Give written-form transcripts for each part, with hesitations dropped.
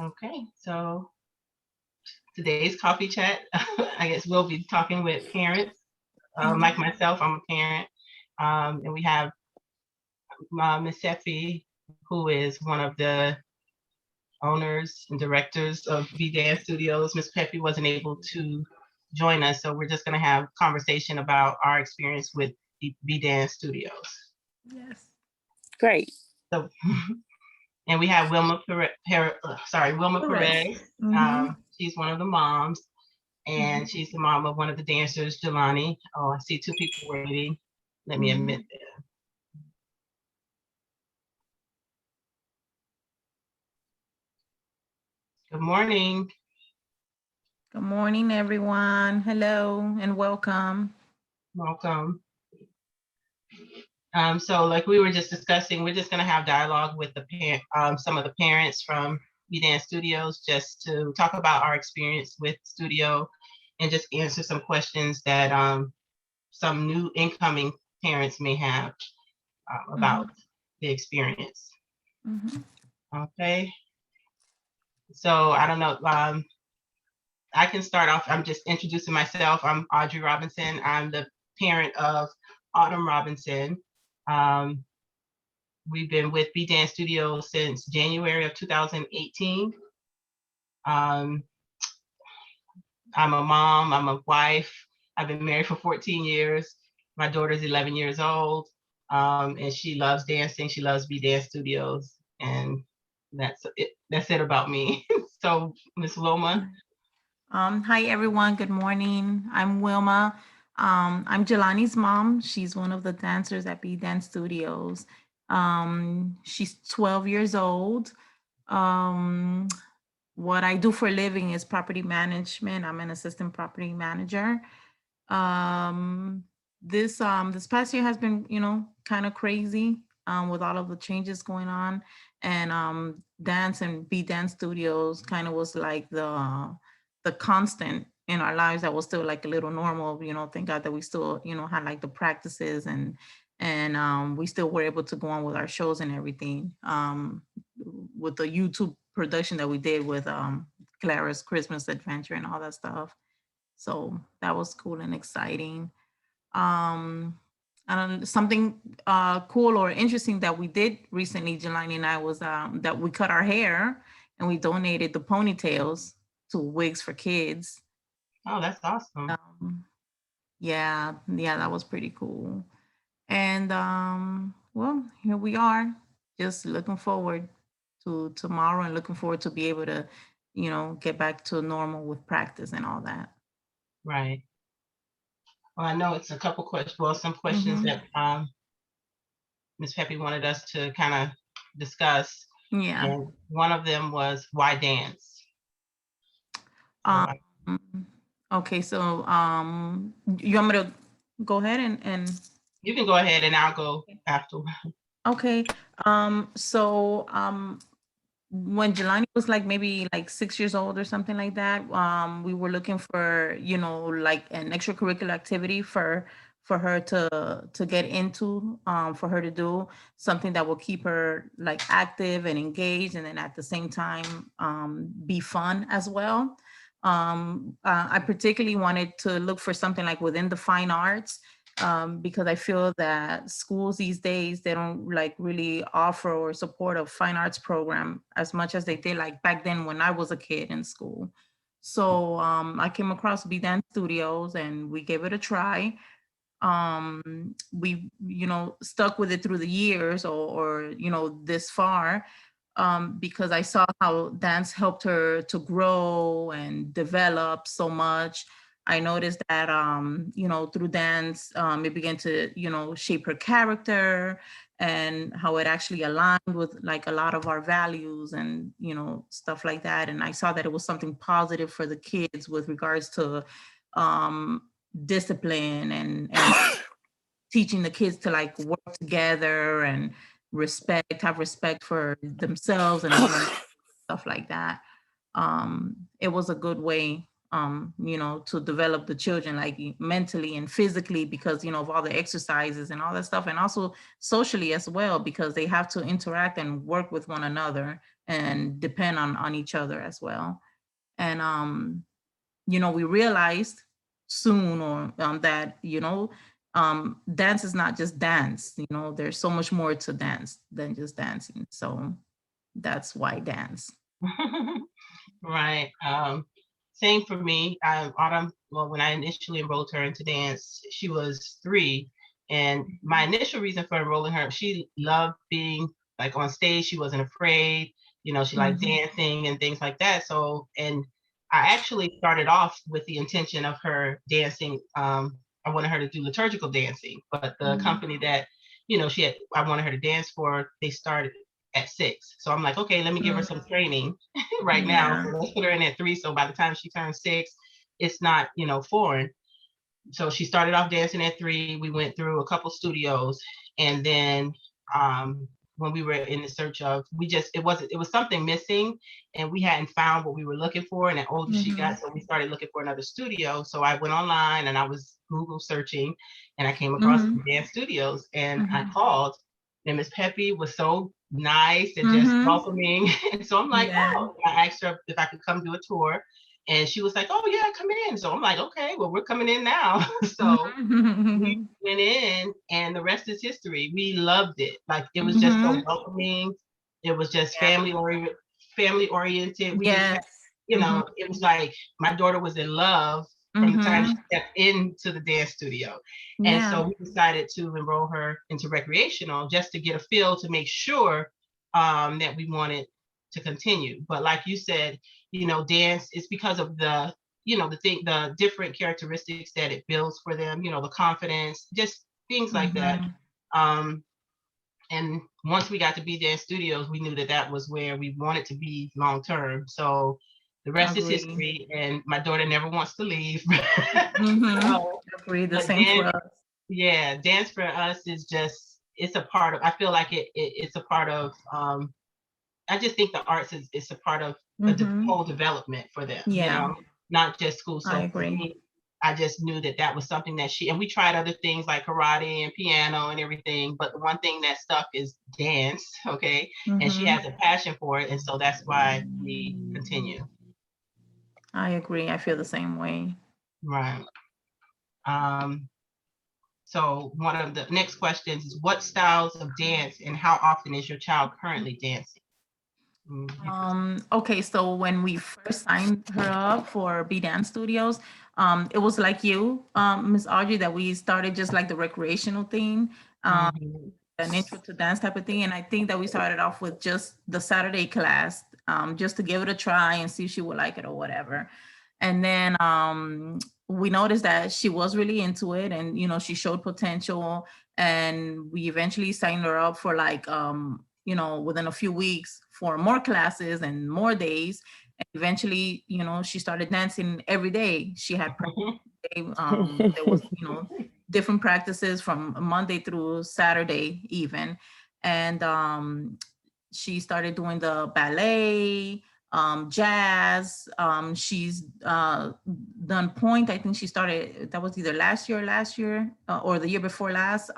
Okay, so today's coffee chat, I guess we'll be talking with parents. Like myself, I'm a parent, and we have Miss Effie, who is one of the owners and directors of B Dance Studios. Miss Peppy wasn't able to join us, so we're just going to have conversation about our experience with B Dance Studios. Yes. Great. So, and we have Wilma Wilma Perez. She's one of the moms, and she's the mom of one of the dancers, Jelani. Oh, I see two people waiting. Let me admit that. Good morning. Good morning, everyone. Hello and welcome. Welcome. So like we were just discussing, we're just going to have dialogue with the some of the parents from B Dance Studios, just to talk about our experience with studio and just answer some questions that some new incoming parents may have about the experience. Okay. So I don't know. I can start off. I'm just introducing myself. I'm Audrey Robinson. I'm the parent of Autumn Robinson. We've been with B Dance Studios since January of 2018. I'm a mom, I'm a wife. I've been married for 14 years. My daughter's 11 years old, and she loves dancing. She loves B Dance Studios, and that's it about me. So, Miss Wilma. Hi, everyone. Good morning. I'm Wilma. I'm Jelani's mom. She's one of the dancers at B Dance Studios. She's 12 years old. What I do for a living is property management. I'm an assistant property manager. This past year has been, kind of crazy with all of the changes going on, and dance and B Dance Studios kind of was like the constant in our lives that was still like a little normal. Thank God that we still, had like the practices and we still were able to go on with our shows and everything. With the YouTube production that we did with Clara's Christmas Adventure and all that stuff. So that was cool and exciting. Something cool or interesting that we did recently, Jelani and I, was that we cut our hair and we donated the ponytails to Wigs for Kids. Oh, that's awesome. Yeah, that was pretty cool. And well, here we are, just looking forward to tomorrow and looking forward to be able to, get back to normal with practice and all that. Right. Well, I know it's a couple questions. Well, some questions that Ms. Peppy wanted us to kind of discuss. Yeah. And one of them was, why dance? Okay, so you want me to go ahead and you can go ahead and I'll go after. Okay. So when Jelani was like maybe like 6 years old or something like that, we were looking for, like an extracurricular activity for her to get into, for her to do something that will keep her like active and engaged, and then at the same time be fun as well. I particularly wanted to look for something like within the fine arts, because I feel that schools these days, they don't like really offer or support a fine arts program as much as they did like back then when I was a kid in school. So I came across B Dance Studios and we gave it a try. We, stuck with it through the years or this far, because I saw how dance helped her to grow and develop so much. I noticed that, through dance, it began to, shape her character and how it actually aligned with like a lot of our values and, stuff like that. And I saw that it was something positive for the kids with regards to discipline and teaching the kids to like work together and have respect for themselves and stuff like that. It was a good way to develop the children like mentally and physically because, of all the exercises and all that stuff. And also socially as well, because they have to interact and work with one another and depend on each other as well. And, we realized soon or that, dance is not just dance, there's so much more to dance than just dancing. So that's why dance. Right. Same for me. Autumn, well, when I initially enrolled her into dance, she was 3. And my initial reason for enrolling her, she loved being like on stage. She wasn't afraid. She liked dancing and things like that. So, and I actually started off with the intention of her dancing. I wanted her to do liturgical dancing, but the company that, I wanted her to dance for, they started at 6. So I'm like, okay, let me give her some training right now. So let's put her in at 3. So by the time she turns 6, it's not, foreign. So she started off dancing at 3. We went through a couple studios, and then when we were in the search of, it was something missing, and we hadn't found what we were looking for. And the older she got, so we started looking for another studio. So I went online and I was Google searching, and I came across some dance studios, and I called. And Miss Peppy was so nice and just welcoming. And so I'm like, oh, I asked her if I could come do a tour. And she was like, oh, yeah, come in. So I'm like, okay, well, we're coming in now. So we went in, and the rest is history. We loved it. Like, it was just so welcoming. It was just family oriented. We just, it was like my daughter was in love from the time she stepped into the dance studio. And so we decided to enroll her into recreational just to get a feel to make sure that we wanted to continue. But like you said, dance is because of the the different characteristics that it builds for them, the confidence, just things like that. And once we got to Be Dance Studios, we knew that was where we wanted to be long term. So the rest is history, and my daughter never wants to leave. So, the same for us. Yeah, dance for us is just, it's a part of, I feel like it's a part of, I just think the arts is a part of the whole development for them, not just school. So I agree. I just knew that was something that and we tried other things like karate and piano and everything, but the one thing that stuck is dance, okay? And she has a passion for it, and so that's why we continue. I agree. I feel the same way. Right. So one of the next questions is, what styles of dance and how often is your child currently dancing? Okay, so when we first signed her up for Be Dance Studios, it was like you, Ms. Audrey, that we started just like the recreational thing, an intro to dance type of thing. And I think that we started off with just the Saturday class, just to give it a try and see if she would like it or whatever. And then we noticed that she was really into it, and she showed potential, and we eventually signed her up for like within a few weeks for more classes and more days. And eventually, she started dancing every day. She had there was different practices from Monday through Saturday even. And she started doing the ballet, jazz. She's done pointe. I think she started, that was either last year or the year before last,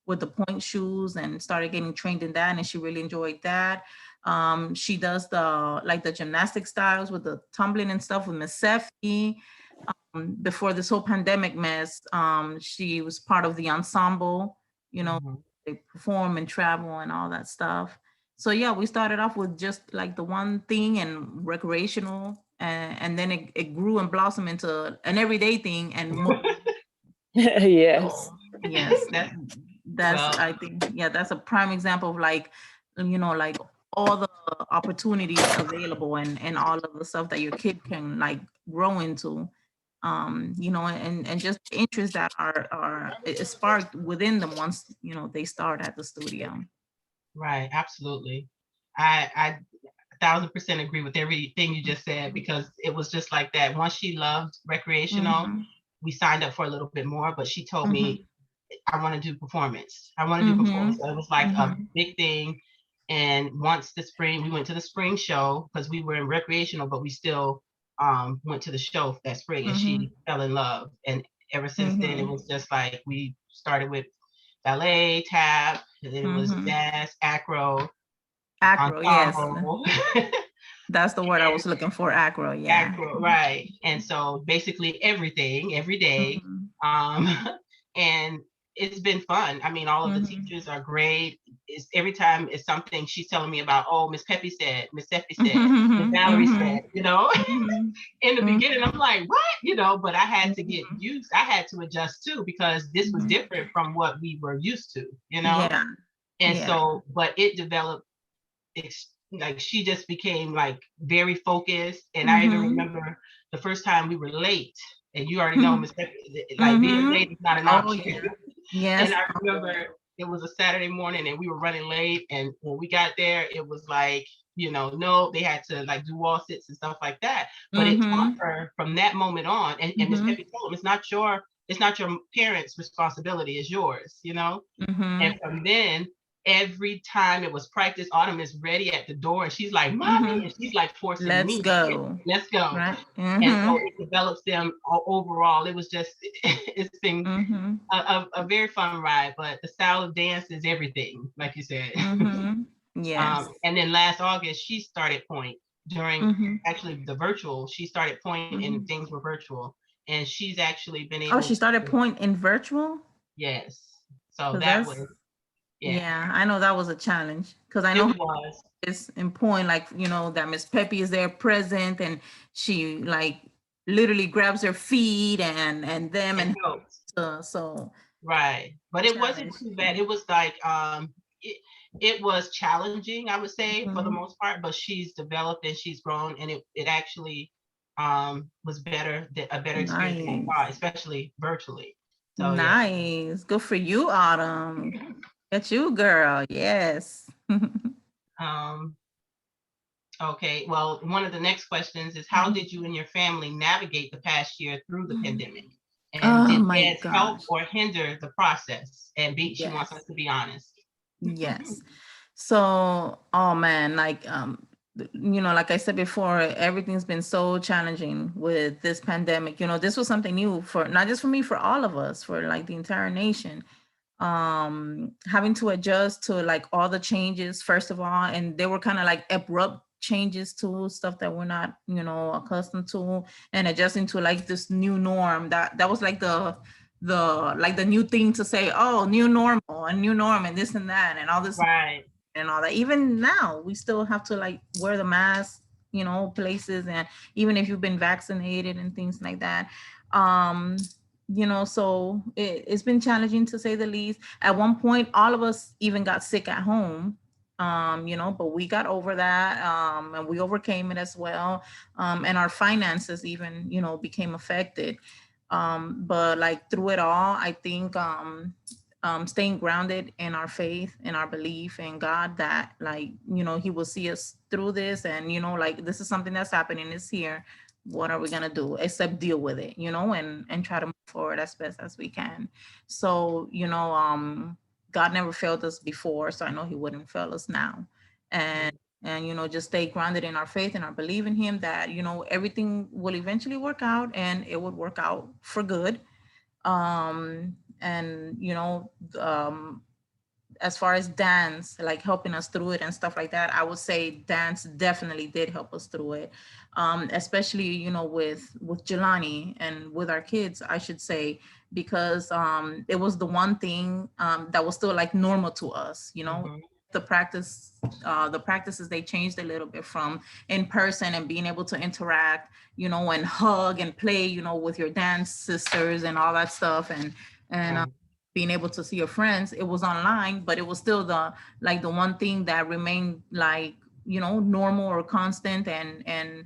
with the pointe shoes, and started getting trained in that, and she really enjoyed that. She does the gymnastic styles with the tumbling and stuff with Miss Seffi. Before this whole pandemic mess, she was part of the ensemble, they perform and travel and all that stuff. So yeah, we started off with just like the one thing and recreational, and then it grew and blossomed into an everyday thing and more. Yes. Yes, that's I think, that's a prime example of like all the opportunities available and all of the stuff that your kid can like grow into, and just the interests that are sparked within them once they start at the studio. Right, absolutely. I 1,000% agree with everything you just said, because it was just like that. Once she loved recreational, we signed up for a little bit more, but she told me, I want to do performance. I want to do performance. So it was like a big thing. And once we went to the spring show, because we were in recreational, but we still went to the show that spring, and Mhm. she fell in love. And ever since then, it Mhm. was just like we started with ballet, tap, and then it was Mhm. jazz, acro, Acro, yes. ensemble. That's the word I was looking for, acro, yeah. Acro, right. And so basically everything, every day. Mhm. Um, and it's been fun. I mean, all of the Mhm. teachers are great. It's every time it's something she's telling me about, oh, Miss Peppy said, Miss Effie said, Miss Mhm. Valerie said, Mhm. you know. Mhm. In the Mhm. beginning, I'm like, what? You know, but I had to get Mhm. used, I had to adjust too, because this was Mhm. different from what we were used to, you know? Yeah, And yeah. so, but it developed, like she just became like very focused. And I even Mhm. remember the first time we were late, and you already know, Mhm. Miss Becky, like being Mhm. late is not an Oh, option. yeah. And Yes. I Oh, remember yeah. it was a Saturday morning and we were running late. And when we got there, it was like, you know, no, they had to like do wall sits and stuff like that. But it taught Mhm. her from that moment on. And Miss Mhm. Peppy told him, it's not your parents' responsibility, it's yours, you know? And Mhm. from then, every time it was practice, Autumn is ready at the door and she's like, Mommy, Mhm. and she's like forcing Let's me, go. let's go. Right? And so Mhm. it develops them overall. It was just, it's been Mhm. a very fun ride, but the style of dance is everything, like you said. Mhm. Yes. And then last August, she started point during Mhm. actually the virtual. She started point and Mhm. things were virtual. And she's actually been Oh, able she started to, point in virtual? yes. So Because that that's, was, yeah, yeah, I know that was a challenge. Because I it know was. it's in point, like, that Miss Peppy is there present and she like literally grabs her feet and them And and helped. so Right. But it wasn't challenge. too bad. It was like it, it was challenging, I would say, for the Mhm. most part, but she's developed and she's grown, and it actually was better, a better experience than I Nice. thought, especially virtually. So yeah. Nice. Good for you, Autumn. Get you, girl. Yes. Um okay, well, one of the next questions is, how did you and your family navigate the past year through the pandemic? And Oh did my dance help gosh. or hinder the process? And she wants us Yes. to be honest. Yes. So, oh man, like like I said before, everything's been so challenging with this pandemic. This was something new for not just for me, for all of us, for like the entire nation. Having to adjust to like all the changes, first of all, and they were kind of like abrupt changes to stuff that we're not, accustomed to, and adjusting to like this new norm. That was like the new thing to say, oh, new normal and new norm and this and that and all this Right. and all that. Even now, we still have to like wear the mask, places, and even if you've been vaccinated and things like that. Um, so it's been challenging to say the least. At one point, all of us even got sick at home. But we got over that, and we overcame it as well. And our finances even, became affected. But like through it all, I think staying grounded in our faith and our belief in God that like, he will see us through this, and, like this is something that's happening, it's here. What are we gonna do except deal with it, and try to move forward as best as we can. So, God never failed us before, so I know he wouldn't fail us now. And just stay grounded in our faith and our belief in him that, everything will eventually work out, and it would work out for good. And as far as dance, like helping us through it and stuff like that, I would say dance definitely did help us through it. Especially, with Jelani and with our kids, I should say, because it was the one thing that was still like normal to us, Mhm. the practices, they changed a little bit from in person and being able to interact, and hug and play, with your dance sisters and all that stuff, and Right. being able to see your friends. It was online, but it was still the one thing that remained like, normal or constant. And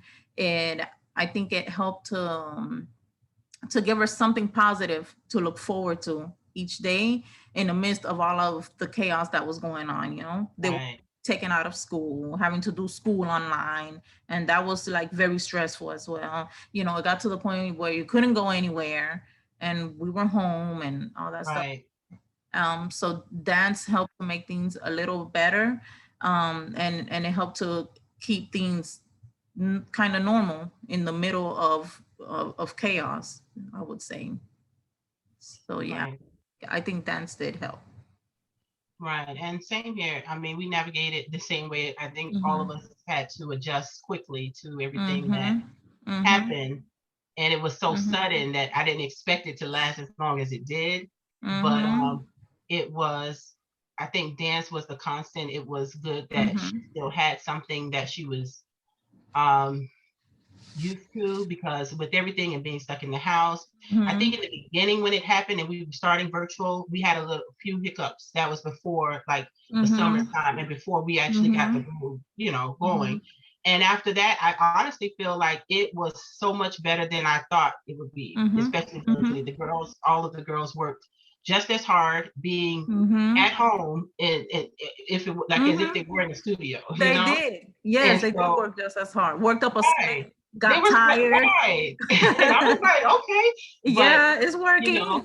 I think it helped to give us something positive to look forward to each day in the midst of all of the chaos that was going on. They were Right. taken out of school, having to do school online, and that was like very stressful as well. It got to the point where you couldn't go anywhere, and we were home and all that stuff. Right. So dance helped to make things a little better, and it helped to keep things kind of normal in the middle of chaos, I would say. So yeah, Right. I think dance did help. Right. And same here. I mean, we navigated the same way. I think all of Mhm. us had to adjust quickly to everything that Mhm. Mhm. happened. And it was so Mhm. sudden that I didn't expect it to last as long as it did. But Mhm. it was, I think dance was the constant. It was good that she Mhm. still had something that she was um used to, because with everything and being stuck in the house, I think Mhm. in the beginning when it happened and we were starting virtual, we had a few hiccups. That was before like the Mhm. summertime and before we actually got the Mhm. groove, you know, going. Mhm. And after that, I honestly feel like it was so much better than I thought it would be, Mhm. especially virtually. Mhm. The girls, all of the girls worked just as hard being Mhm. at home and if it like as if they Mhm. were in the studio, you They know? did. Yes, And they did so work just as hard. Worked up a right. sweat, They got were tired. right. And I was like, okay, but Yeah, it's you working. know,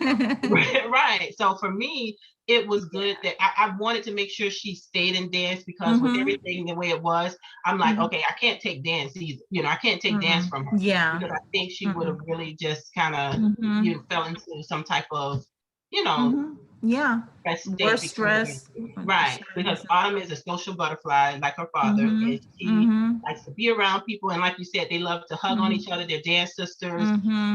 right. So for me, it was good Yeah. that I wanted to make sure she stayed in dance because with Mhm. everything the way it was, I'm like, Mhm. okay, I can't take dance either. You know, I can't take dance Mm-mm. from her Yeah. because I think she would have Mm-mm. really just kind of, you know, Mhm. fell into some type of, you know, Mhm. Yeah. that state Worse because of stress. everything. Right. Because Sadness. Autumn is a social butterfly like her father, and Mhm. she Mhm. likes to be around people. And like you said, they love to hug on Mhm. each other. They're dance sisters.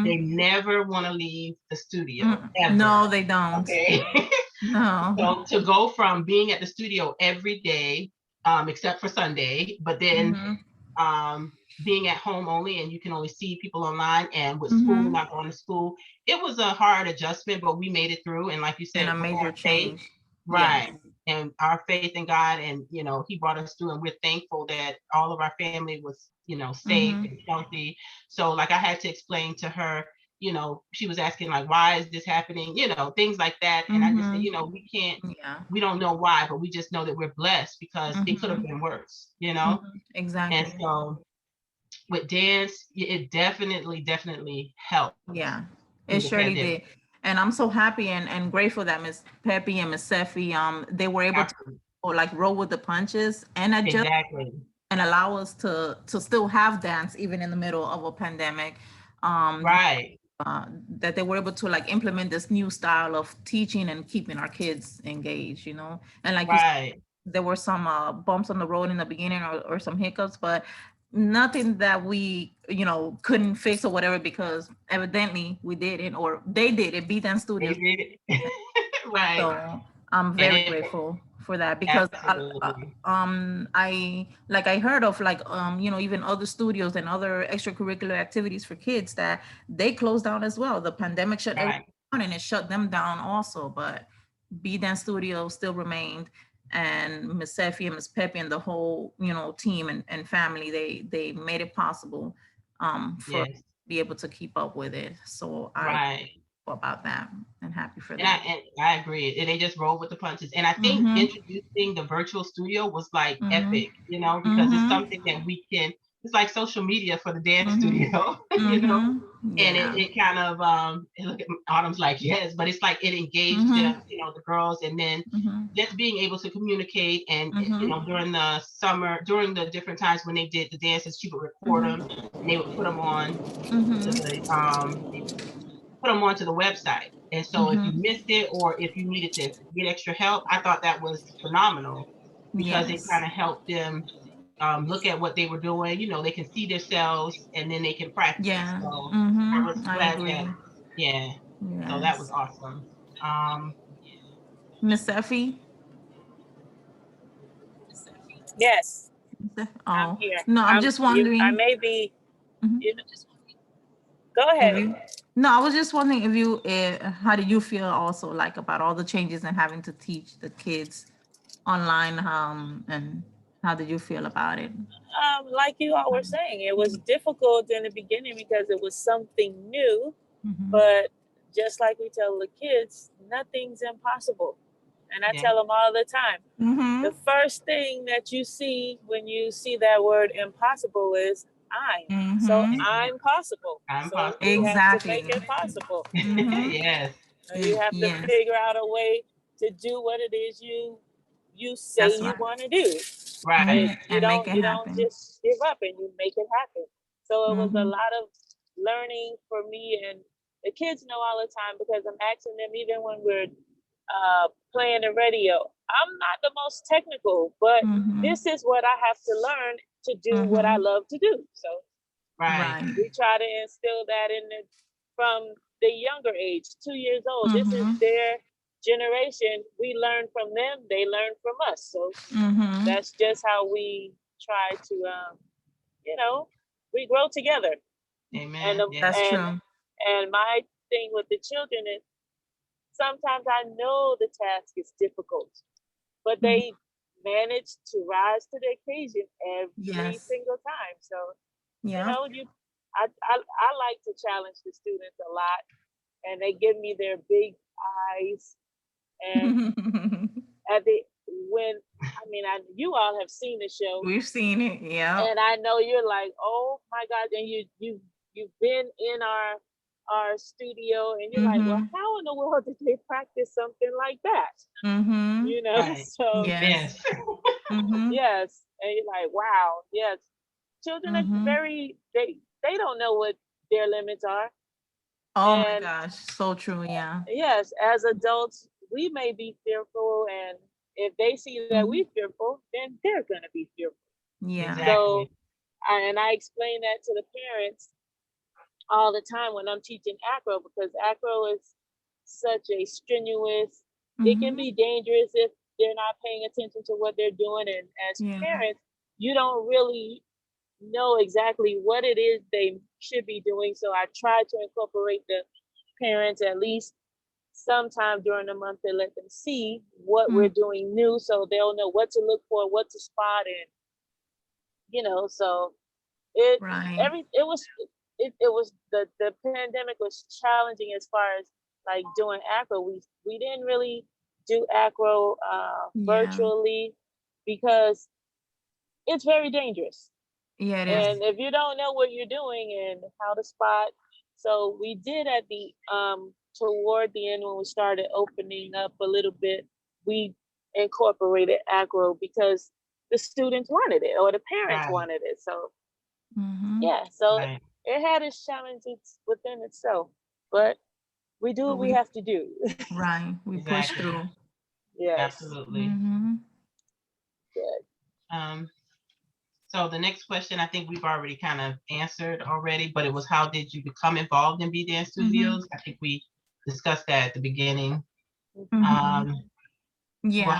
They Mhm. never want to leave the studio Mm. ever. No, they don't. Okay. No. So to go from being at the studio every day, except for Sunday, but then Mhm. um, being at home only and you can only see people online, and with school, Mhm. not going to school, it was a hard adjustment, but we made it through. And like you And said, a we major had faith, change. Yes. right? And our faith in God, and you know, He brought us through, and we're thankful that all of our family was, you know, safe Mhm. and healthy. So, like, I had to explain to her, you know, she was asking like, why is this happening? You know, things like that. And I just said, Mhm. you know, we can't, Yeah. we don't know why, but we just know that we're blessed because it could have Mhm. been worse, you know. Mhm. And Exactly. so with dance, it definitely helped Yeah, it through the surely pandemic. did. And I'm so happy and grateful that Miss Peppy and Miss Seffi, they were able to Absolutely. or like roll with the punches and adjust Exactly. and allow us to still have dance even in the middle of a pandemic. Um, Right. that they were able to like implement this new style of teaching and keeping our kids engaged, you know. And like you Right. there were some bumps on the road in the beginning or some hiccups, but nothing that we, you know, couldn't fix or whatever, because evidently we did it or they did it, B10 They Studios. did it. Right. So I'm And very it grateful for that because absolutely. I heard of like you know, even other studios and other extracurricular activities for kids that they closed down as well. The pandemic shut everything Right. down and it shut them down also, but B Dance Studio still remained, and Miss Seffi and Miss Peppy and the whole, you know, team and family, they made it possible for us Yes. to be able to keep up with it. So I Right. about that and happy for And them. I agree. And they just rolled with the punches. And I think Mm-hmm. introducing the virtual studio was like Mm-hmm. epic, you know, because it's Mm-hmm. something that we can, it's like social media for the dance Mm-hmm. studio, you know. Mm-hmm. And Yeah. it kind of look at Autumn's like, yes, but it's like it engaged them, Mm-hmm. you know, the girls, and then Mm-hmm. just being able to communicate. And you Mm-hmm. know, during the summer, during the different times when they did the dances, she would record them Mm-hmm. and they would Mm-hmm. the put them onto the website. And so if you Mm-hmm. missed it or if you needed to get extra help, I thought that was phenomenal because it Yes. kind of helped them look at what they were doing. You know, they can see themselves and then they can practice. Yeah. So I was Mm-hmm. I glad that, agree. yeah. So that was Yes. awesome. Um, Miss Effie? Yes, I'm Oh, here. no, I'm just I wondering. may be, Mhm. you know, go If ahead. you, no, I was just wondering if you, how do you feel also like about all the changes and having to teach the kids online, and how did you feel about it? Like you all were saying, it was difficult in the beginning because it was something new, Mm-hmm. but just like we tell the kids, nothing's impossible. And I yeah, tell them all the time, Mm-hmm. the first thing that you see when you see that word impossible is I'm. So Mm-hmm. I'm possible. I'm So you possible. have to make Exactly. it possible. Mm-hmm. Yes, You have to Yes. figure out a way to do what it is you say That's you right. want to do. Right. You And make it you don't happen. just give up, and you make it happen. So it was a Mhm. lot of learning for me, and the kids know all the time because I'm asking them even when we're playing the radio. I'm not the most technical, but Mhm. this is what I have to learn to do what I Mhm. love to do. So Right. Right. we try to instill that in the, from the younger age, 2 years old. This is Mhm. their generation. We learn from them, they learn from us. So Mhm. that's just how we try to, you know, we grow together. And Amen. the, That's Yes. and true. and my thing with the children is sometimes I know the task is difficult, but Mhm. they manage to rise to the occasion every Yes. single time. So you Yeah. know, I like to challenge the students a lot, and they give me their big eyes. And at the when I mean, you all have seen the show, We've seen it. Yeah. and I know you're like, oh my God, and you've been in our studio, and you're like, well, Mhm. how in the world did they practice something like that? Mhm. You know, Right. so Yes. Yes. Mhm. yes, and you're like, wow, yes, children are Mhm. very they don't know what their limits are. Oh my And gosh. So true. Yeah. yes, as adults, we may be fearful, and if they see that Mhm. we're fearful, then they're gonna be fearful. Yeah. So, Exactly. I explain that to the parents all the time when I'm teaching acro, because acro is such a strenuous. It can Mhm. be dangerous if they're not paying attention to what they're doing, and as Yeah. parents, you don't really know exactly what it is they should be doing. So I try to incorporate the parents at least sometime during the month to let them see what we're Mm. doing new, so they'll know what to look for, what to spot, and so it Right. it was it was the pandemic was challenging as far as like doing acro. We didn't really do acro Yeah. virtually because it's very dangerous. Yeah, it is. And if you don't know what you're doing and how to spot, so we did at the toward the end when we started opening up a little bit, we incorporated acro because the students wanted it or the parents Right. wanted it. So Mhm. yeah, so Right. it had its challenges within itself, but we do But what we we have to do. right. We push Exactly. through. Yes. Absolutely. Mhm. Good. Um, so the next question, I think we've already kind of answered already, but it was how did you become involved in B Dance Mhm. Studios? I think we discussed that at the beginning. Mhm. Um, well, Yeah.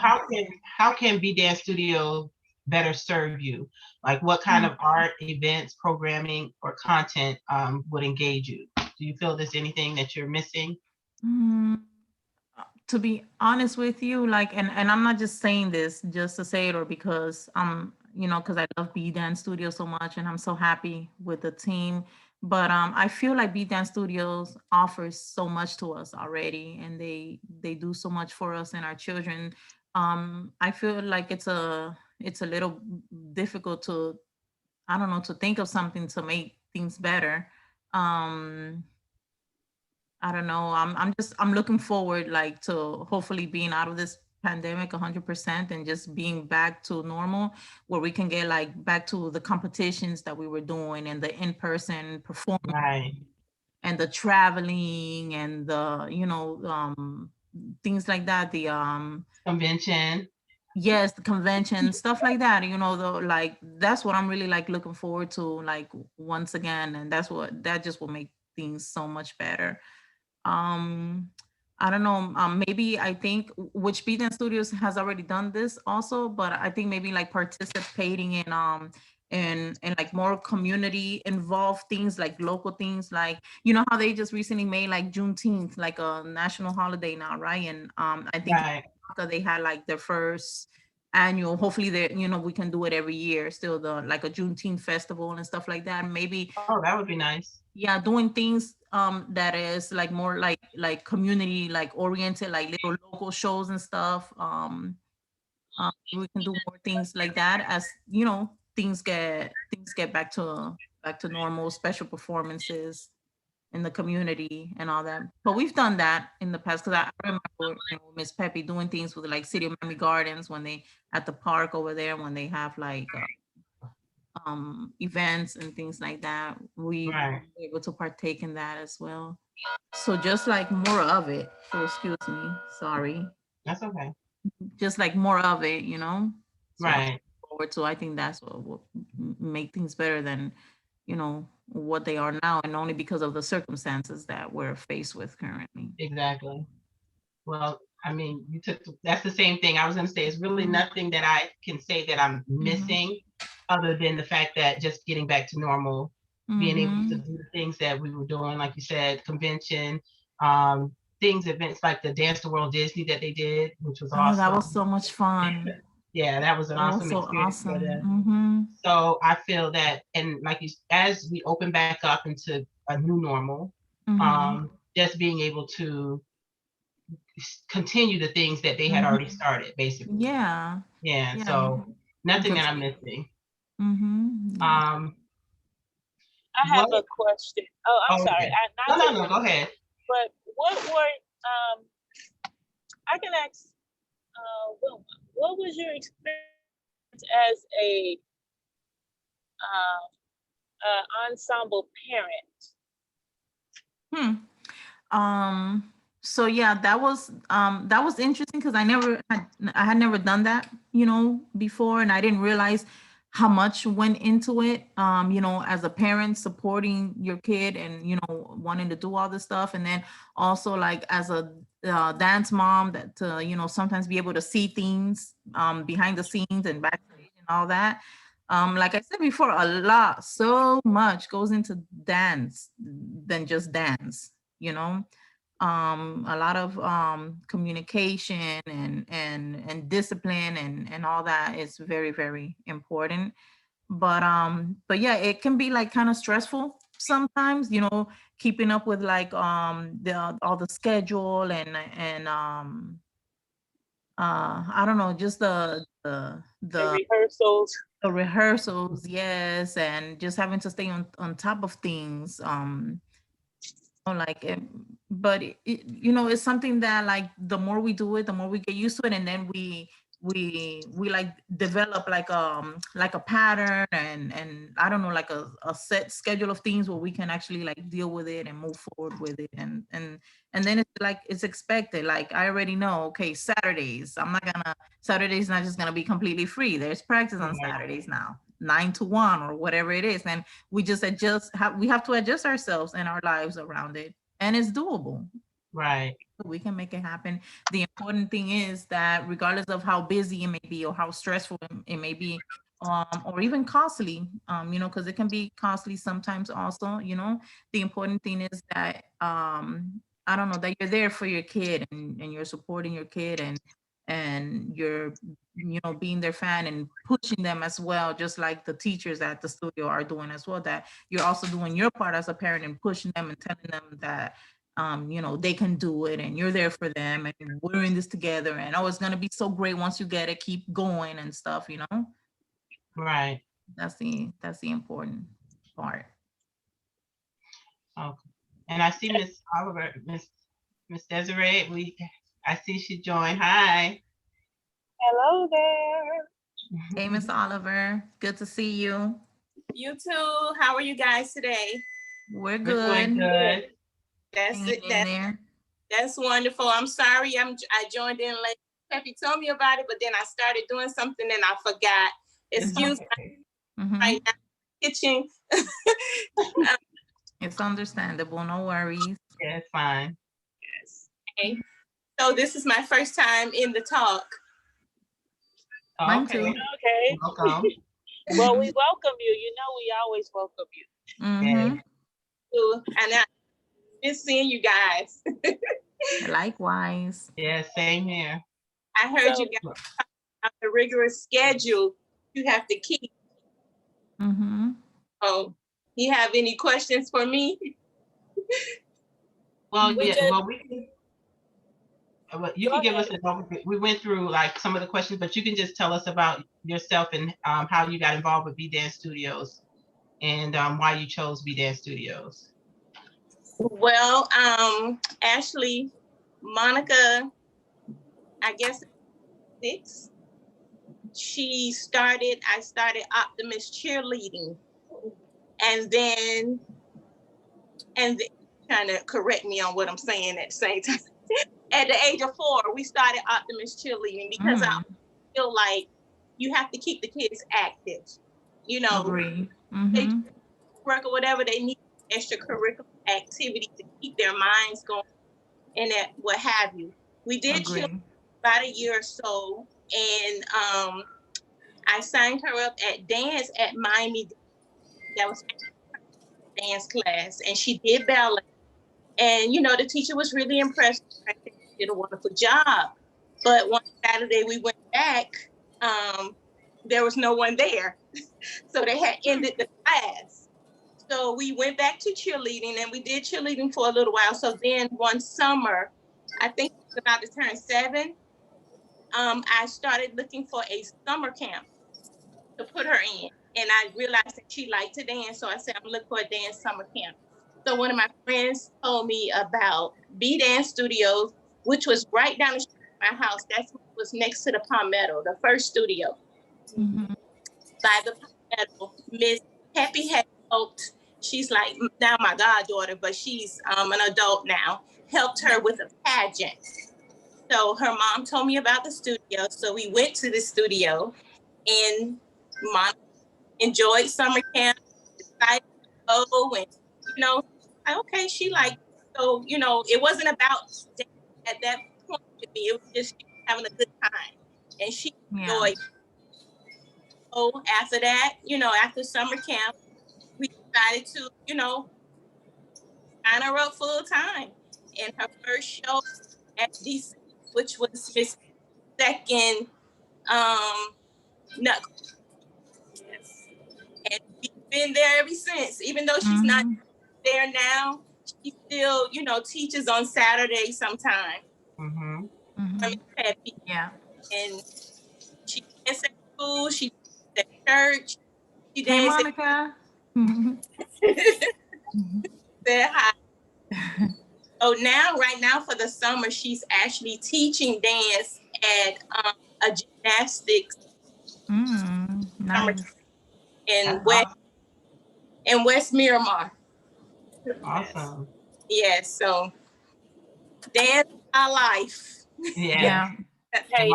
how can B Dance Studio better serve you? Like what kind Mm. of art, events, programming, or content would engage you? Do you feel there's anything that you're missing? Mm. To be honest with you, like, and I'm not just saying this just to say it or because because I love B Dance Studio so much and I'm so happy with the team. But I feel like B Dance Studios offers so much to us already, and they do so much for us and our children. I feel like it's a little difficult to, I don't know, to think of something to make things better. Um, I don't know. I'm looking forward like to hopefully being out of this pandemic 100% and just being back to normal where we can get like back to the competitions that we were doing and the in-person performance Right. and the traveling and the things like that, the Convention. yes, the convention, stuff like that, like that's what I'm really like looking forward to, like once again, and that just will make things so much better. um I don't know, maybe I think which Beat Studios has already done this also, but I think maybe like participating in like more community involved things, like local things, like how they just recently made like Juneteenth like a national holiday now, right? And I think Right. they had like their first annual, hopefully they we can do it every year still, the like a Juneteenth festival and stuff like that. Maybe Oh, that would be nice. yeah, doing things that is like more like community like oriented, like little local shows and stuff. We can do more things like that as things get back to normal, special performances in the community and all that. But we've done that in the past because I remember, you know, Miss Pepe doing things with like City of Miami Gardens when they at the park over there when they have like events and things like that. We Right. were able to partake in that as well. So just like more of it. So excuse me, sorry. That's okay. Just like more of it, you know. So I Right. look forward to. I think that's what will make things better than, you know, what they are now, and only because of the circumstances that we're faced with currently. Exactly. Well, I mean, that's the same thing. I was going to say, it's really Mhm. nothing that I can say that I'm missing other than the fact that just getting back to normal, being able to Mhm. do the things that we were doing, like you said, convention, events like the Dance the World Disney that they did, which was Oh, that was awesome. so much fun. Yeah, that was an That was awesome so experience for awesome. them. Mhm. So I feel that, and like as we open back up into a new normal, Mhm. just being able to continue the things that they had already started, basically. Yeah. Yeah, Yeah. so nothing that I'm Continue. missing. Yeah. I have What? a question. Oh, I'm Oh, sorry. okay. Not to, No, go ahead. but what were I can ask what was your experience as a ensemble parent? So yeah, that was interesting because I had never done that, you know, before, and I didn't realize how much went into it, you know, as a parent supporting your kid and, you know, wanting to do all this stuff. And then also like as a dance mom that to, you know, sometimes be able to see things behind the scenes and backstage and all that. Like I said before, so much goes into dance than just dance, you know. A lot of communication and discipline and all that is very, very important. But yeah, it can be like kind of stressful sometimes, you know, keeping up with like the all the schedule and I don't know, just The rehearsals. the rehearsals, yes, and just having to stay on top of things. Like but you know, it's something that like the more we do it, the more we get used to it, and then we like develop like a pattern and I don't know, like a set schedule of things where we can actually like deal with it and move forward with it, and then it's like it's expected. Like I already know, okay, Saturday's not just gonna be completely free. There's practice on Right. Saturdays now, 9 to 1 or whatever it is, and we just we have to adjust ourselves and our lives around it, and it's doable. Right. We can make it happen. The important thing is that regardless of how busy it may be or how stressful it may be, or even costly, you know, because it can be costly sometimes also, you know, the important thing is that I don't know, that you're there for your kid and you're supporting your kid and you're, you know, being their fan and pushing them as well, just like the teachers at the studio are doing as well, that you're also doing your part as a parent and pushing them and telling them that you know, they can do it and you're there for them and we're in this together and oh, it's gonna be so great once you get it, keep going and stuff, you know. Right. That's the important part. Okay. And I see Miss Oliver, Miss Desiree. I see she joined. Hi. Hello there. Hey, Miss Oliver, good to see you. You too. How are you guys today? We're We're doing good. good. That's Hanging it. in there. That's wonderful. I'm sorry. I joined in late. Peppy told me about it, but then I started doing something and I forgot. Excuse me Mhm. right now. Kitchen. It's understandable, no worries. Yeah, it's fine. Yes. Okay. So this is my first time in the talk. Mine Okay. too. Okay. Welcome. Well, we welcome you. You know, we always welcome you. Mhm. And I miss seeing you guys. Likewise. Yeah, same here. I heard So- you guys talk about the rigorous schedule you have to keep. Mhm. Oh, you have any questions for me? Well, We yeah, just- well, you Go can give us ahead. an overview. We went through like some of the questions, but you can just tell us about yourself and how you got involved with B Dance Studios and why you chose B Dance Studios. Well, Ashley, Monica, I guess 6. I started Optimist cheerleading, and then trying to correct me on what I'm saying at the same time. At the age of 4, we started Optimist cheerleading because I feel like you have to keep the kids active. You know, Agree. they work or whatever, they need extracurricular activity to keep their minds going and that what have you. We did cheer about a year or so, and I signed her up at dance at Miami. That was dance class, and she did ballet. And the teacher was really impressed. She did a wonderful job. But one Saturday we went back, there was no one there, so they had ended the class. So we went back to cheerleading, and we did cheerleading for a little while. So then one summer, I think it was about to turn 7, I started looking for a summer camp to put her in. And I realized that she liked to dance. So I said, I'm looking for a dance summer camp. So one of my friends told me about B Dance Studios, which was right down the street from my house. That was next to the Palmetto, the first studio. By the Palmetto, Miss Happy had helped. She's like now my goddaughter, but she's an adult now. Helped her with a pageant. So her mom told me about the studio. So we went to the studio, and Mom enjoyed summer camp, decided to go, and okay, she liked. So it wasn't about at that point to me. It was just having a good time, and she enjoyed. So after that, after summer camp, we decided to, sign her up full time. And her first show at DC, which was Miss Second Knuckle. Yes. And we've been there ever since. Even though she's not there now, she still, teaches on Saturday sometime. Yeah. And she dances at school, she dances at church, she Hey, dances Monica. Say hi. So right now for the summer, she's actually teaching dance at a gymnastics Nice. in West Miramar. Awesome. Yes, so dance is our life. Yeah. Hey,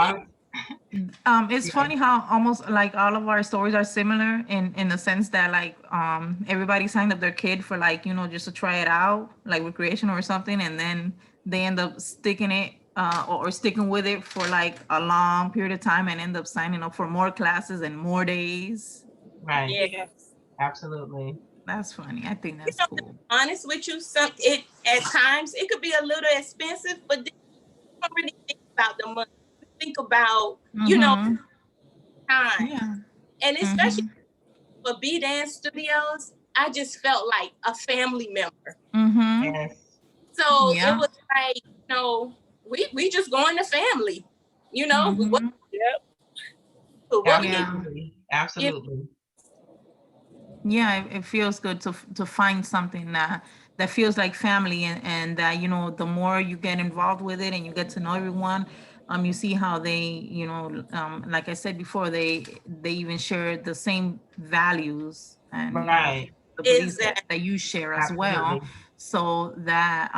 It's funny how almost like all of our stories are similar in the sense that like everybody signed up their kid for like just to try it out like recreation or something, and then they end up sticking it or sticking with it for like a long period of time and end up signing up for more classes and more days. Right. yes. Absolutely. That's funny. I think that's cool. To be honest with you, at times it could be a little expensive, but you don't really think about the money. You think about time. Yeah. And especially for B Dance Studios, I just felt like a family member. Yes. So it was like, we just going to family, Yep. Absolutely. Yeah, it feels good to find something that feels like family, and that the more you get involved with it and you get to know everyone, you see how they like I said before, they even share the same values and the beliefs that you share as well, so that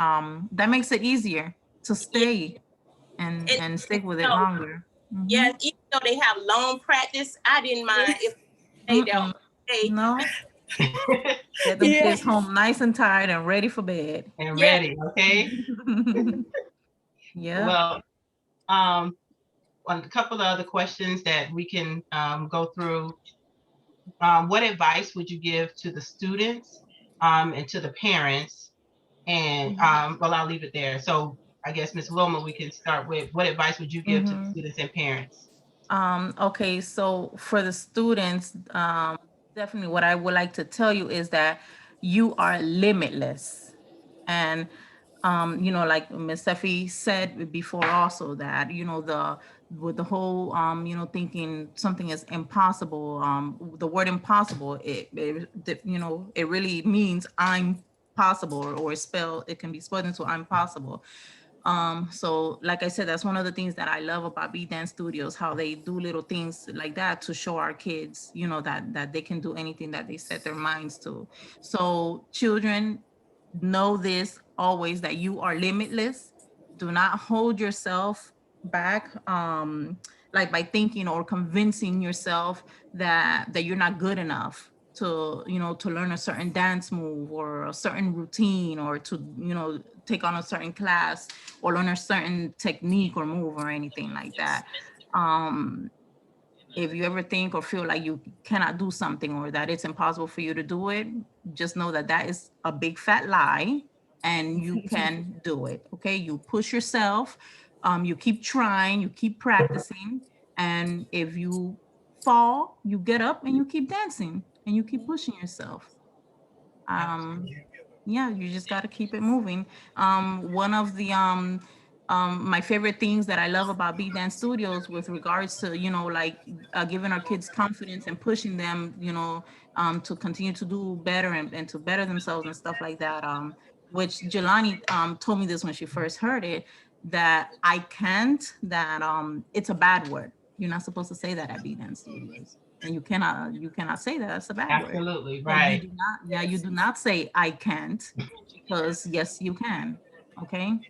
that makes it easier to stay and stick with it longer. Yeah, even though they have long practice, I didn't mind if they don't. No. Get them kids home nice and tired and ready for bed. And ready, okay? Yeah. Well, a couple of other questions that we can go through. What advice would you give to the students and to the parents? And well, I'll leave it there. So I guess Ms. Wilma, we can start with what advice would you give to the students and parents? Okay, so for the students, definitely what I would like to tell you is that you are limitless. And like Ms. Steffi said before also that, with the whole, thinking something is impossible, the word impossible, it really means I'm possible, or it can be spelled into impossible. So like I said, that's one of the things that I love about B Dance Studios, how they do little things like that to show our kids, you know, that they can do anything that they set their minds to. So children, know this always, that you are limitless. Do not hold yourself back, like by thinking or convincing yourself that you're not good enough to, you know, to learn a certain dance move or a certain routine, or to, you know, take on a certain class or learn a certain technique or move or anything like that. If you ever think or feel like you cannot do something, or that it's impossible for you to do it, just know that that is a big fat lie, and you can do it. Okay, you push yourself, you keep trying, you keep practicing, and if you fall, you get up and you keep dancing and you keep pushing yourself. Yeah, you just got to keep it moving. One of the my favorite things that I love about B Dance Studios, with regards to, you know, like giving our kids confidence and pushing them, you know, to continue to do better, and to better themselves and stuff like that. Which Jelani told me this when she first heard it, that I can't, that it's a bad word. You're not supposed to say that at B Dance Studios. And you cannot say that. That's a bad word. Absolutely, So right. you do not, yeah, you do not say I can't, because yes, you can. Okay,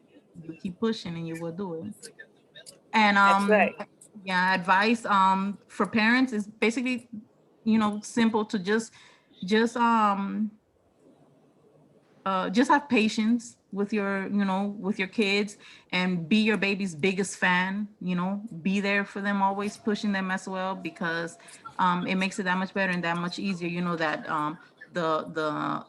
you keep pushing and you will do it. And That's right. yeah, advice for parents is basically, you know, simple, to just have patience with your, you know, with your kids, and be your baby's biggest fan. You know, be there for them, always pushing them as well, because it makes it that much better and that much easier. You know, that the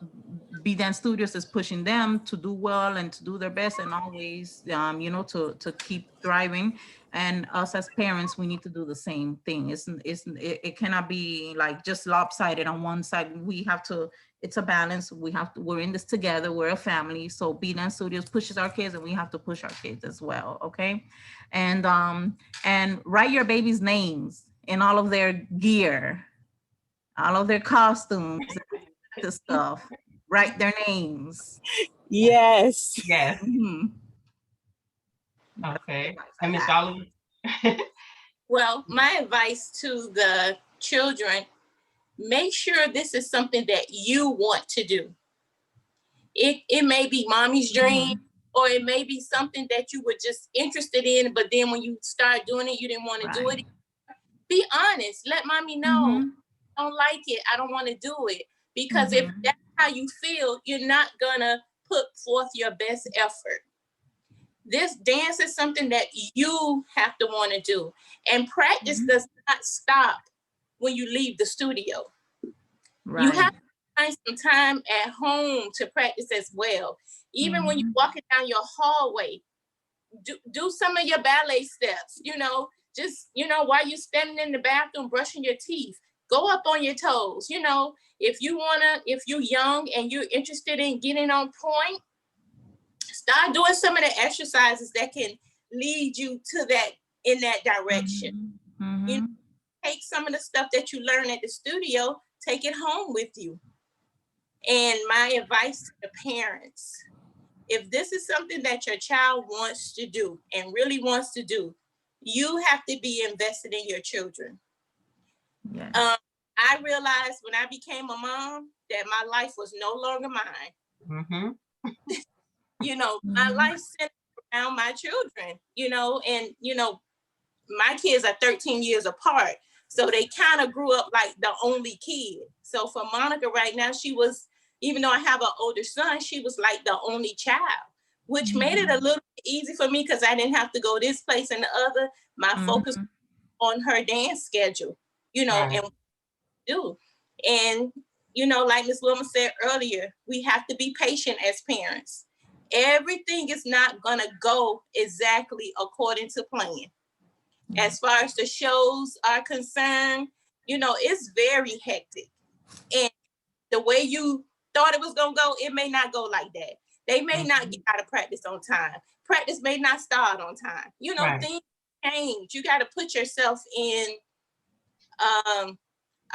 B Dance Studios is pushing them to do well and to do their best, and always you know, to keep thriving. And us as parents, we need to do the same thing. It cannot be like just lopsided on one side. We have to, it's a balance. We're in this together. We're a family. So B Dance Studios pushes our kids, and we have to push our kids as well. Okay. And write your baby's names in all of their gear, all of their costumes, the stuff. Write their names. Yes. Yes. Mhm. Okay. And Miss Oliver? Well, my advice to the children, make sure this is something that you want to do. It may be mommy's dream, or it may be something that you were just interested in, but then when you start doing it, you didn't want to do it. Be honest. Let mommy know, I don't like it. I don't want to do it. Because if that's how you feel, you're not gonna put forth your best effort. This dance is something that you have to want to do. And practice does not stop when you leave the studio. Right. You have to find some time at home to practice as well. Even when you're walking down your hallway, do some of your ballet steps, you know, just, you know, while you're standing in the bathroom brushing your teeth, go up on your toes. You know, if you're young and you're interested in getting on point, start doing some of the exercises that can lead you to that, in that direction. You know, take some of the stuff that you learn at the studio, take it home with you. And my advice to the parents, if this is something that your child wants to do and really wants to do, you have to be invested in your children. Yeah. I realized when I became a mom that my life was no longer mine. You know, my life centered around my children, you know, and, you know, my kids are 13 years apart. So they kind of grew up like the only kid. So for Monica right now, she was, even though I have an older son, she was like the only child, which made it a little bit easy for me because I didn't have to go this place and the other. My focus on her dance schedule, you know, and do. And, you know, like Ms. Wilma said earlier, we have to be patient as parents. Everything is not gonna go exactly according to plan. As far as the shows are concerned, you know, it's very hectic. And the way you thought it was gonna go, it may not go like that. They may not get out of practice on time. Practice may not start on time. You know, things change. You gotta put yourself in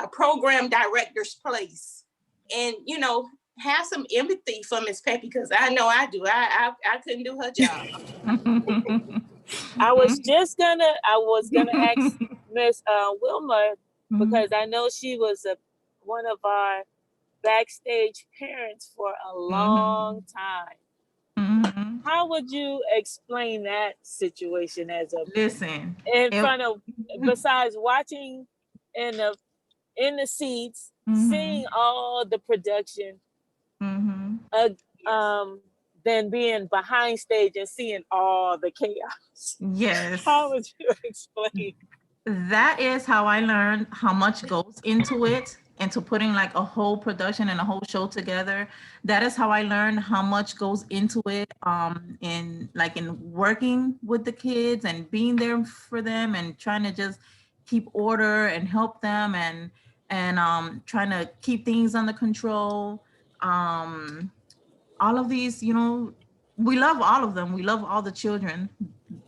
a program director's place and, you know, have some empathy for Miss Peppy, because I know I do. I couldn't do her job. I was gonna ask Miss Wilma, because I know she was one of our backstage parents for a long time. How would you explain that situation as a Listen, in front of, besides watching in the seats, seeing all the production, then being behind stage and seeing all the chaos? yes, How would you explain? that is how I learned how much goes into it, into putting like a whole production and a whole show together. That is how I learned how much goes into it, in working with the kids and being there for them and trying to just keep order and help them, and trying to keep things under control. All of these, we love all of them. We love all the children.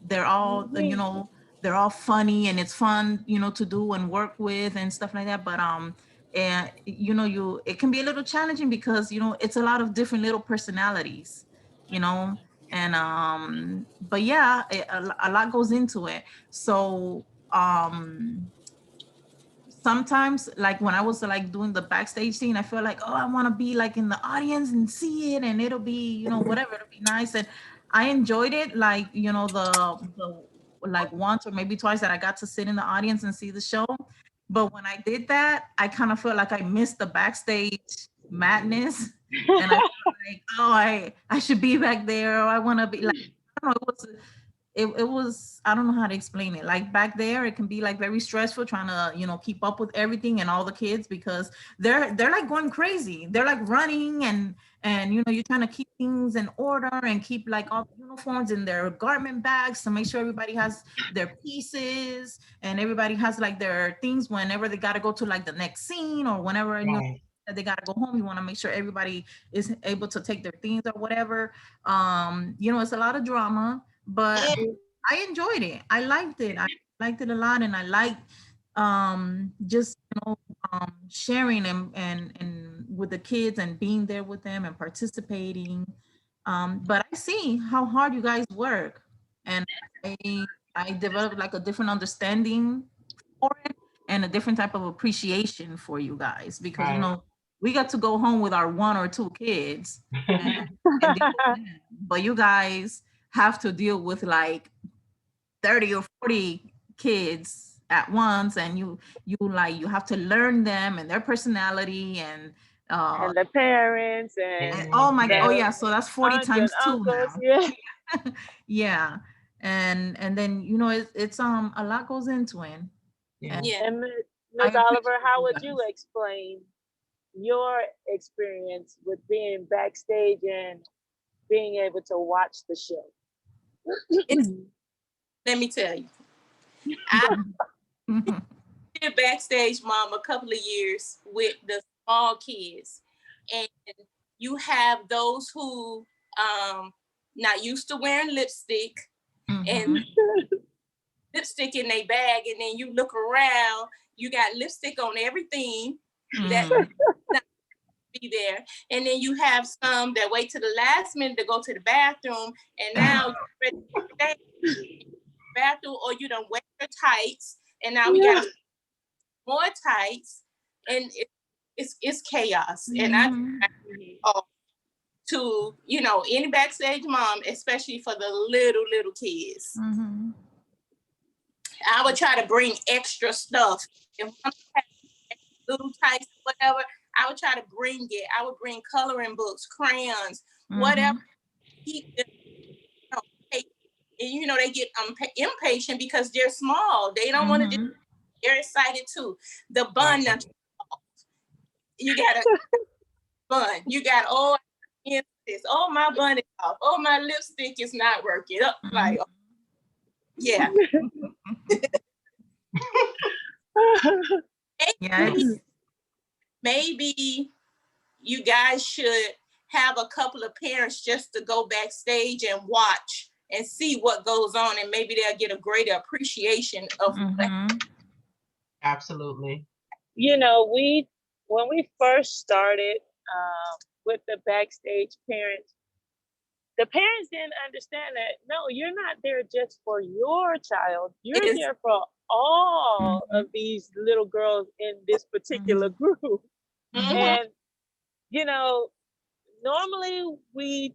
They're all, they're all funny, and it's fun, to do and work with and stuff like that. But and it can be a little challenging because it's a lot of different little personalities, and but yeah, a lot goes into it. So sometimes, like when I was like doing the backstage scene, I feel like, oh, I want to be like in the audience and see it, and it'll be, whatever, it'll be nice. And I enjoyed it, like, the like once or maybe twice that I got to sit in the audience and see the show. But when I did that, I kind of felt like I missed the backstage madness. And I felt like, oh, I should be back there, or I want to be like, I don't know, it was, I don't know how to explain it. Like back there, it can be like very stressful trying to, keep up with everything and all the kids, because they're like going crazy. They're like running, and you're trying to keep things in order and keep like all the uniforms in their garment bags to make sure everybody has their pieces, and everybody has like their things whenever they got to go to like the next scene, or whenever that they got to go home. You want to make sure everybody is able to take their things or whatever. It's a lot of drama, but I enjoyed it. I liked it. I liked it a lot, and I liked just sharing and with the kids and being there with them and participating. But I see how hard you guys work, and I developed like a different understanding for it and a different type of appreciation for you guys, because we got to go home with our 1 or 2 kids, and deal with them. But you guys have to deal with like 30 or 40 kids at once, and you have to learn them and their personality, and the parents, and oh my god, oh yeah, so that's 40 times 2 uncles, now. Yeah, and then it's a lot goes into it. And Ms. Oliver, how would you explain your experience with being backstage and being able to watch the show? Let me tell you, I did backstage mom a couple of years with the small kids, and you have those who not used to wearing lipstick, and lipstick in their bag, and then you look around, you got lipstick on everything that not be there, and then you have some that wait to the last minute to go to the bathroom, and now you're ready to stay in the bathroom, or you don't wear your tights, and now we got more tights, and it's chaos. And I to any backstage mom, especially for the little kids. I would try to bring extra stuff. If I'm little tights, whatever, I would try to bring it. I would bring coloring books, crayons, whatever. Keep them, and they get impatient because they're small. They don't want to do. They're excited too. The bun, you got a bun. You got oh, my bun is off. Oh, my lipstick is not working. Like, yeah. Maybe you guys should have a couple of parents just to go backstage and watch and see what goes on, and maybe they'll get a greater appreciation of Absolutely. When we first started with the backstage parents. The parents didn't understand that, no, you're not there just for your child. You're Yes. there for all of these little girls in this particular group. Mhm. And, you know, normally we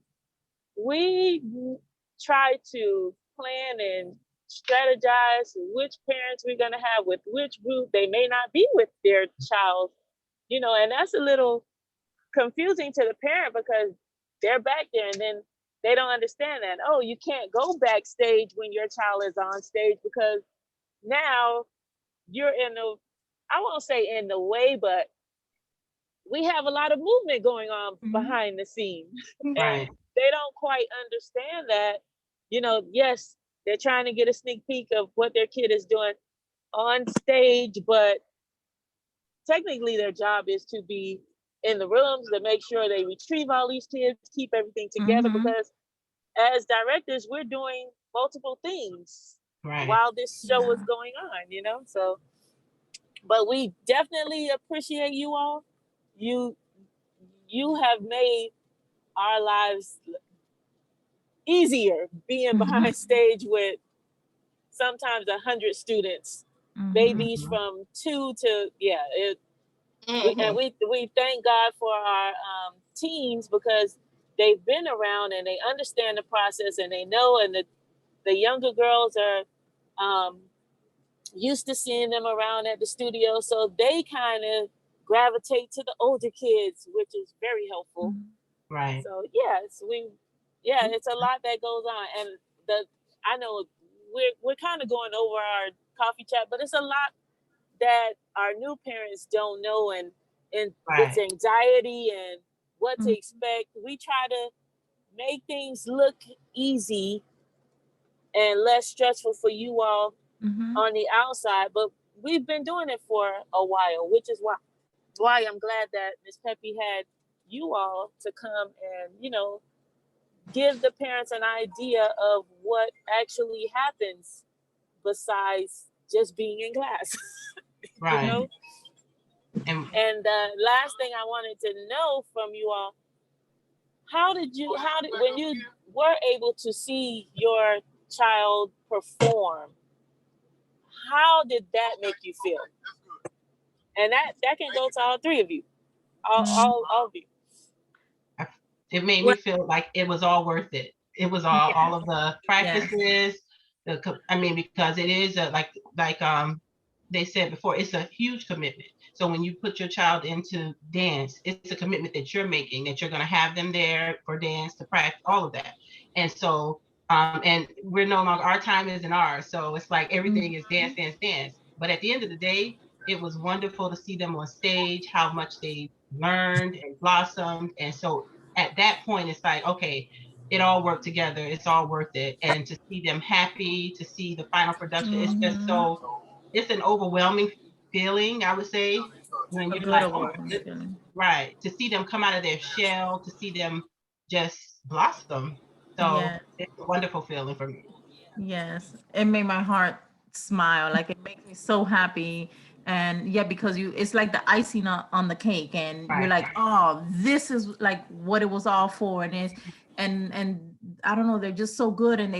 try to plan and strategize which parents we're going to have with which group. They may not be with their child, you know, and that's a little confusing to the parent because they're back there and then they don't understand that, oh, you can't go backstage when your child is on stage because now you're in the, I won't say in the way, but we have a lot of movement going on behind the scenes. Right. And they don't quite understand that, you know, yes, they're trying to get a sneak peek of what their kid is doing on stage, but technically their job is to be in the rooms to make sure they retrieve all these kids, keep everything together, because as directors, we're doing multiple things while this show is going on, you know? So, but we definitely appreciate you all. You have made our lives easier being behind stage with sometimes 100 students, babies from 2 to, and we thank God for our teams because they've been around and they understand the process and they know, and the younger girls are used to seeing them around at the studio, so they kind of gravitate to the older kids, which is very helpful. Right. So it's a lot that goes on, and I know we're kind of going over our coffee chat, but it's a lot that our new parents don't know, and it's anxiety and what to expect. We try to make things look easy and less stressful for you all on the outside, but we've been doing it for a while, which is why I'm glad that Ms. Peppy had you all to come and, you know, give the parents an idea of what actually happens besides just being in class. Right. You know? And the last thing I wanted to know from you all, when you were able to see your child perform, how did that make you feel? And that can go to all three of you, all of you. It made me feel like it was all worth it. It was all of the practices, because it is like they said before, it's a huge commitment. So when you put your child into dance, it's a commitment that you're making, that you're going to have them there for dance, to practice, all of that. And so, and we're no longer, our time isn't ours. So it's like everything is dance, dance, dance. But at the end of the day, it was wonderful to see them on stage, how much they learned and blossomed. And so at that point, it's like, okay, it all worked together. It's all worth it. And to see them happy, to see the final production, it's just so, it's an overwhelming feeling, I would say, when you're like, oh, right, to see them come out of their shell, to see them just blossom. So it's a wonderful feeling for me. Yes, it made my heart smile. Like, it makes me so happy. And because it's like the icing on the cake, and you're like, oh, this is like what it was all for. And it's and I don't know, they're just so good, and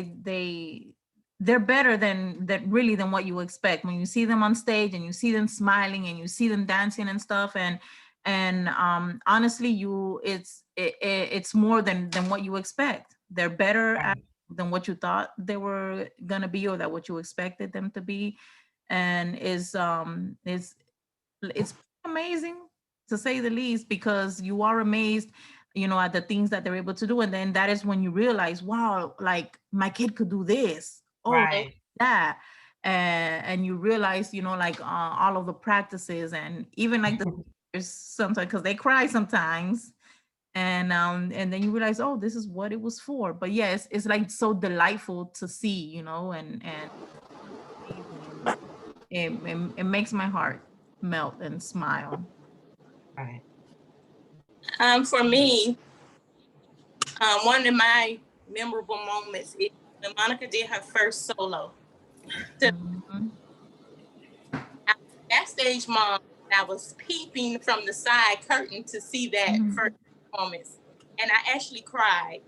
they're better than what you expect when you see them on stage and you see them smiling and you see them dancing and stuff. And honestly, it's more than what you expect. They're better than what you thought they were gonna be, or that what you expected them to be. And it's amazing, to say the least, because you are amazed, at the things that they're able to do. And then that is when you realize, wow, like, my kid could do this, that. And you realize, like, all of the practices, and even like the sometimes, because they cry sometimes, and then you realize, oh, this is what it was for. But yes, it's like so delightful to see, and it makes my heart melt and smile. Right. For me, one of my memorable moments is when Monica did her first solo. Backstage mom, I was peeping from the side curtain to see that first performance, and I actually cried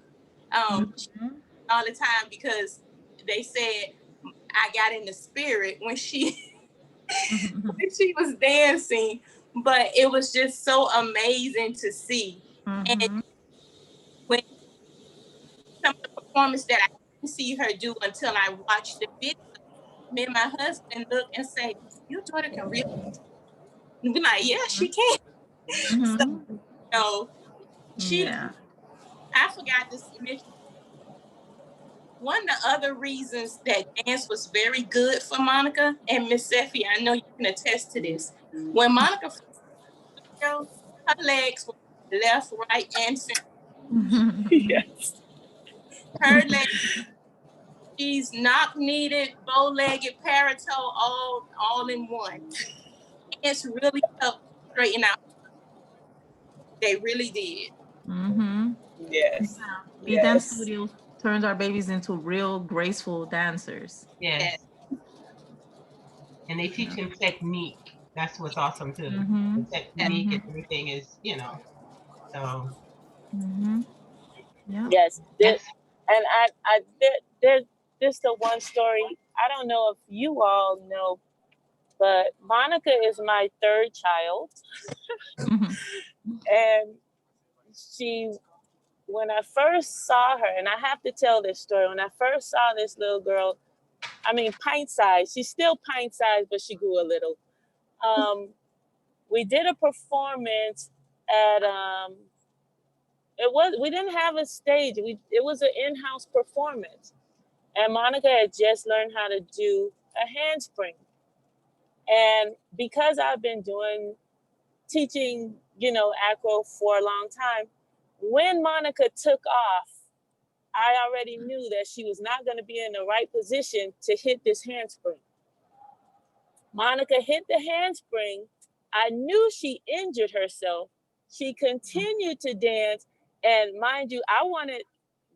all the time because they said I got in the spirit when she when she was dancing, but it was just so amazing to see. And when some of the performance that I didn't see her do until I watched the video, me and my husband look and say, "Your daughter can really," and be like, "Yeah, she can." So, you know, I forgot to mention one of the other reasons that dance was very good for Monica and Miss Seffi. I know you can attest to this. When Monica first started, her legs were left, right, and center. Yes. Her legs, she's knock-kneed, bow-legged, paratoe, all in one. It's really helped straighten out. They really did. Yes. The dance studio turns our babies into real graceful dancers. Yes. And they teach them technique. That's what's awesome too. The technique and everything is, you know, so. Yes. And I there's just the one story. I don't know if you all know, but Monica is my third child. And when I first saw her, and I have to tell this story, when I first saw this little girl, I mean, pint size, she's still pint size, but she grew a little. We did a performance at, we didn't have a stage. It was an in-house performance. And Monica had just learned how to do a handspring. And because I've been teaching, acro for a long time, when Monica took off, I already knew that she was not going to be in the right position to hit this handspring. Monica hit the handspring. I knew she injured herself. She continued to dance. And mind you,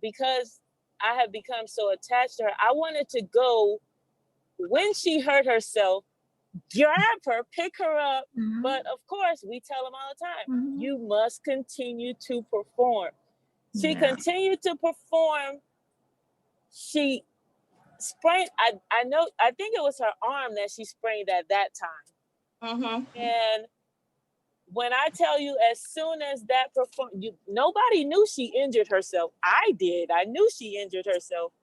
because I have become so attached to her, I wanted to go when she hurt herself, grab her, pick her up. But of course, we tell them all the time, you must continue to perform. She continued to perform. She sprained, I think it was her arm that she sprained at that time. And when I tell you, as soon as that nobody knew she injured herself. I did. I knew she injured herself.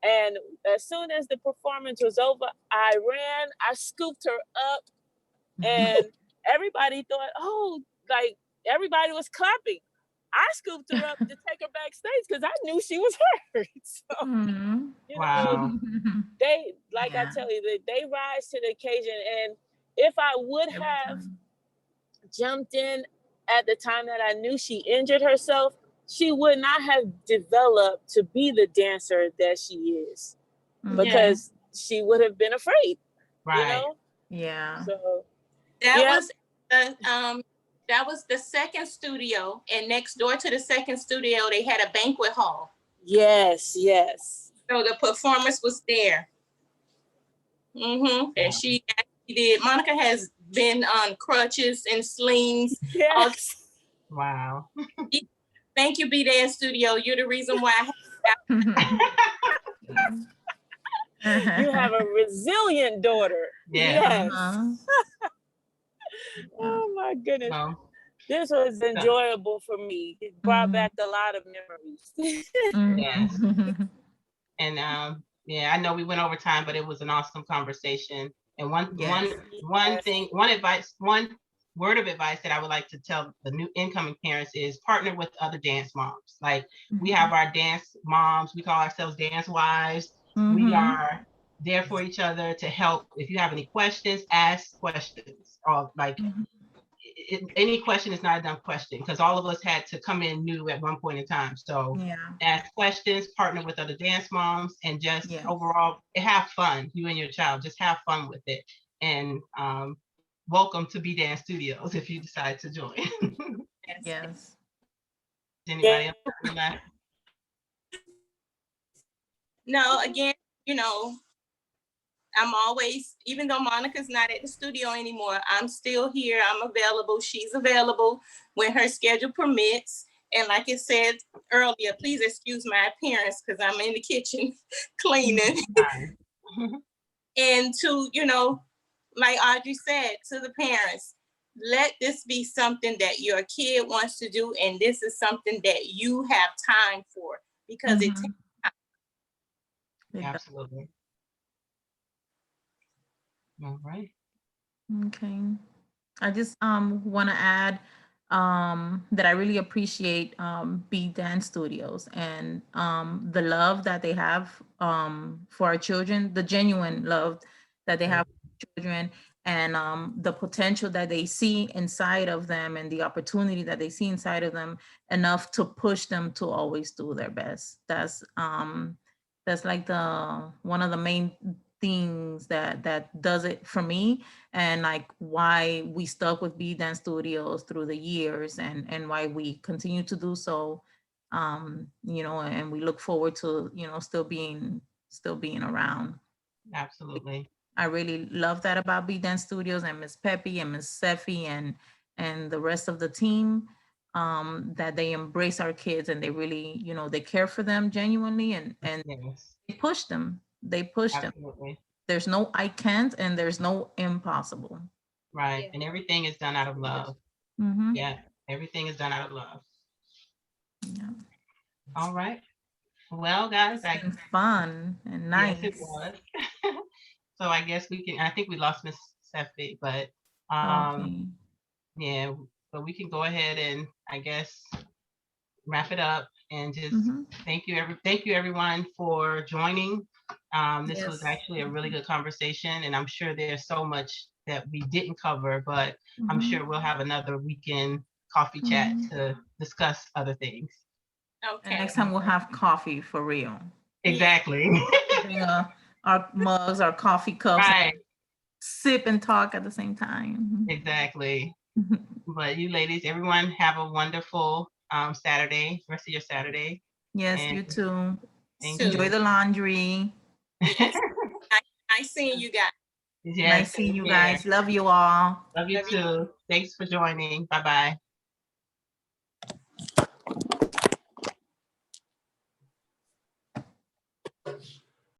And as soon as the performance was over, I ran, I scooped her up, and everybody thought, everybody was clapping. I scooped her up to take her backstage because I knew she was hurt. So, Wow. I tell you, they rise to the occasion. And if I would have jumped in at the time that I knew she injured herself, she would not have developed to be the dancer that she is, because she would have been afraid. Right. Yeah. So that was the second studio, and next door to the second studio, they had a banquet hall. Yes. So the performance was there. And she did. Monica has been on crutches and slings. Yes. Wow. Thank you, B-Dance Studio. You're the reason why You have a resilient daughter. Yes. Oh my goodness. This was enjoyable for me. It brought back a lot of memories. Yes. And I know we went over time, but it was an awesome conversation. And one word of advice that I would like to tell the new incoming parents is partner with other dance moms. Like we have our dance moms, we call ourselves dance wives. We are there for each other to help. If you have any questions, ask questions. Or any question is not a dumb question, because all of us had to come in new at one point in time. So ask questions, partner with other dance moms, and just overall have fun. You and your child, just have fun with it. And welcome to B-Dance Studios if you decide to join. Yes. Anybody else on that? No, again, I'm always, even though Monica's not at the studio anymore, I'm still here. I'm available. She's available when her schedule permits. And like it said earlier, please excuse my appearance because I'm in the kitchen cleaning. And to, like Audrey said, to the parents, let this be something that your kid wants to do, and this is something that you have time for, because it takes time. Absolutely. All right. Okay. I just want to add that I really appreciate Be Dance Studios and the love that they have for our children, the genuine love that they have for children, and the potential that they see inside of them and the opportunity that they see inside of them enough to push them to always do their best. That's like the one of the main things that does it for me, and like why we stuck with Be Dance Studios through the years, and why we continue to do so, and we look forward to still being around. Absolutely. I really love that about Be Dance Studios and Miss Peppy and Miss Seffi and the rest of the team, that they embrace our kids and they really they care for them genuinely, and Yes. they push them. Absolutely. There's no I can't and there's no impossible. Right. Yeah. And everything is done out of love. Mm-hmm. Yeah. Everything is done out of love. Yeah. All right. Well, guys, It's been fun and nice. yes, it was. So I guess I think we lost Miss Seffi, but Okay. yeah, but we can go ahead and I guess wrap it up and just Mhm. thank you everyone for joining. This was Yes. actually a really good conversation, and I'm sure there's so much that we didn't cover, but I'm Mhm. sure we'll have another weekend coffee chat Mhm. to discuss other things. And Okay. next time we'll have coffee for real. Exactly. Bring our mugs, our coffee cups, and Right. sip and talk at the same time. Exactly. Mhm. But you ladies, everyone have a wonderful Saturday, rest of your Saturday. Yes, And you too. thank Too. Enjoy you. the laundry. Yes. Nice seeing you guys. Yes, Nice seeing same you here. guys. Love you all. Love you Love you. too. Thanks for joining. Bye-bye.